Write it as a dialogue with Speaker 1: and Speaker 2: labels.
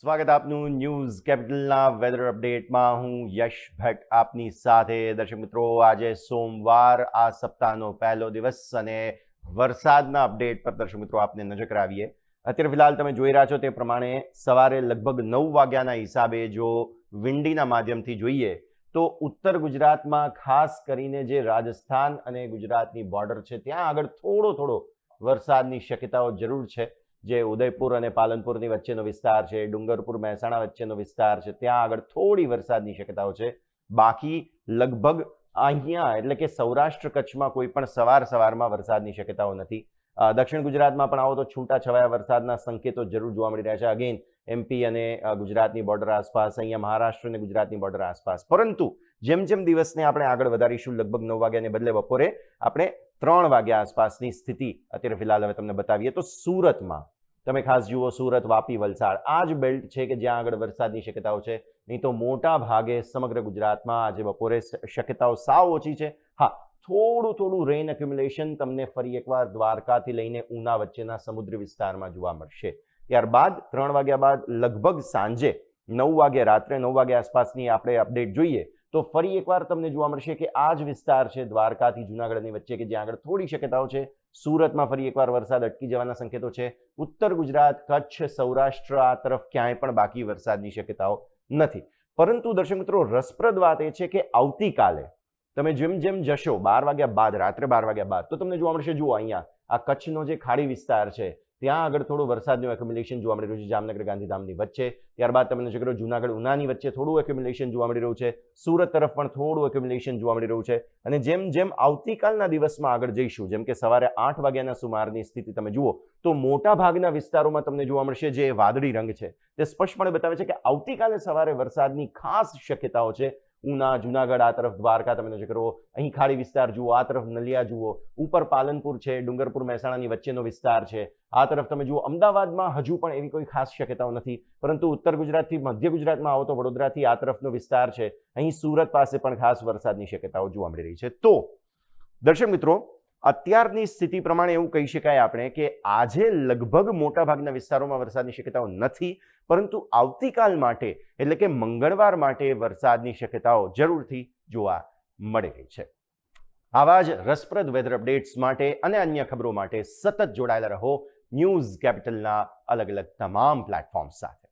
Speaker 1: સ્વાગત આપનું news કેપિટલના weather અપડેટમાં. હું યશ ભટ્ટ આપની સાથે. દર્શક મિત્રો, આજે સોમવાર, આ સપ્તાહનો પહેલો દિવસ અને વરસાદના અપડેટ પર દર્શક મિત્રો આપને નજર કરાવીએ. અત્યારે ફિલહાલ તમે જોઈ રહ્યા છો તે પ્રમાણે સવારે લગભગ 9 વાગ્યાના હિસાબે જો વિંડીના માધ્યમથી જોઈએ તો ઉત્તર ગુજરાતમાં ખાસ કરીને જે રાજસ્થાન અને ગુજરાતની બોર્ડર છે ત્યાં આગળ થોડો વરસાદની શક્યતાઓ જરૂર છે. જે ઉદયપુર અને પાલનપુરની વચ્ચેનો વિસ્તાર છે, ડુંગરપુર મહેસાણા વચ્ચેનો વિસ્તાર છે, ત્યાં આગળ થોડી વરસાદની શક્યતાઓ છે. બાકી લગભગ અહીંયા એટલે કે સૌરાષ્ટ્ર કચ્છમાં કોઈ પણ સવારમાં વરસાદની શક્યતાઓ નથી. દક્ષિણ ગુજરાતમાં પણ આવો તો છૂટાછવાયા વરસાદના સંકેતો જરૂર જોવા મળી રહ્યા છે. અગેન એમપી અને ગુજરાતની બોર્ડર આસપાસ, અહીંયા મહારાષ્ટ્ર અને ગુજરાતની બોર્ડર આસપાસ. પરંતુ જેમ જેમ દિવસને આપણે આગળ વધારીશું, લગભગ 9 વાગ્યાને બદલે બપોરે આપણે 3 વાગ્યા આસપાસની સ્થિતિ અત્યારે ફિલહાલ હવે તમને બતાવીએ તો સુરતમાં તમે ખાસ જુઓ. સુરત, વાપી, વલસાડ આ જ બેલ્ટ છે કે જ્યાં આગળ વરસાદની શક્યતાઓ છે. નહીં તો મોટા ભાગે સમગ્ર ગુજરાતમાં આજે બપોરે શક્યતાઓ સાવ ઓછી છે. હા, થોડું રેન એક્યુમ્યુલેશન તમને ફરી એકવાર દ્વારકાથી લઈને ઉના વચ્ચેના સમુદ્ર વિસ્તારમાં જોવા મળશે. ત્યારબાદ 3 વાગ્યા બાદ લગભગ સાંજે 9 વાગે, રાત્રે 9 વાગ્યા આસપાસની આપણે અપડેટ જોઈએ તો ફરી એકવાર તમને જોવા મળશે કે આ જ વિસ્તાર છે દ્વારકાથી જુનાગઢની વચ્ચે કે જ્યાં આગળ થોડી શક્યતાઓ છે. સુરતમાં ફરી એકવાર વરસાદ અટકી જવાના સંકેતો છે. ઉત્તર ગુજરાત, કચ્છ, સૌરાષ્ટ્ર આ તરફ ક્યાંય પણ બાકી વરસાદની શક્યતાઓ નથી. પરંતુ દર્શક મિત્રો, રસપ્રદ વાત એ છે કે આવતીકાલે તમે જેમ જશો 12 વાગ્યા બાદ, રાત્રે 12 વાગ્યા બાદ, તો તમને જોવા મળશે, જુઓ અહીંયા આ કચ્છનો જે ખાડી વિસ્તાર છે ત્યાં આગળ થોડું વરસાદનું એક્યુમ્યુલેશન જોવા મળી રહ્યું છે. જામનગર, ગાંધીધામની વચ્ચે, ત્યારબાદ તમને નજર કરો જુનાગઢ, ઉનાની વચ્ચે થોડું એક્યુમ્યુલેશન જોવા મળી રહ્યું છે. સુરત તરફ પણ થોડું એક્યુમ્યુલેશન જોવા મળી રહ્યું છે. અને જેમ આવતીકાલના દિવસમાં આગળ જઈશું, જેમ કે સવારે 8 વાગ્યાના સુમારની સ્થિતિ તમે જુઓ તો મોટા ભાગના વિસ્તારોમાં તમને જોવા મળશે જે વાદળી રંગ છે તે સ્પષ્ટપણે બતાવે છે કે આવતીકાલે સવારે વરસાદની ખાસ શક્યતાઓ છે. ઉના, જુનાગઢ આ તરફ, દ્વારકા તમે નજર કરો, અહીં ખાડી વિસ્તાર જુઓ, આ તરફ નલિયા જુઓ, ઉપર પાલનપુર છે, ડુંગરપુર મહેસાણાની વચ્ચેનો વિસ્તાર છે, આ તરફ તમે જુઓ. અમદાવાદમાં હજુ પણ એવી કોઈ ખાસ શક્યતાઓ નથી. પરંતુ ઉત્તર ગુજરાતથી મધ્ય ગુજરાતમાં આવો તો વડોદરાથી આ તરફનો વિસ્તાર છે, અહીં સુરત પાસે પણ ખાસ વરસાદની શક્યતાઓ જોવા મળી રહી છે. તો દર્શક મિત્રો, અત્યારની સ્થિતિ પ્રમાણે એવું કહી શકાય આપણે કે આજે લગભગ મોટાભાગના વિસ્તારોમાં વરસાદની શક્યતાઓ નથી. પરંતુ આવતીકાલ માટે એટલે કે મંગળવાર માટે વરસાદની શક્યતાઓ જરૂરથી જોવા મળી રહી છે. આવા જ રસપ્રદ વેધર અપડેટ્સ માટે અને અન્ય ખબરો માટે સતત જોડાયેલા રહો ન્યૂઝ કેપિટલના અલગ અલગ તમામ પ્લેટફોર્મ્સ સાથે.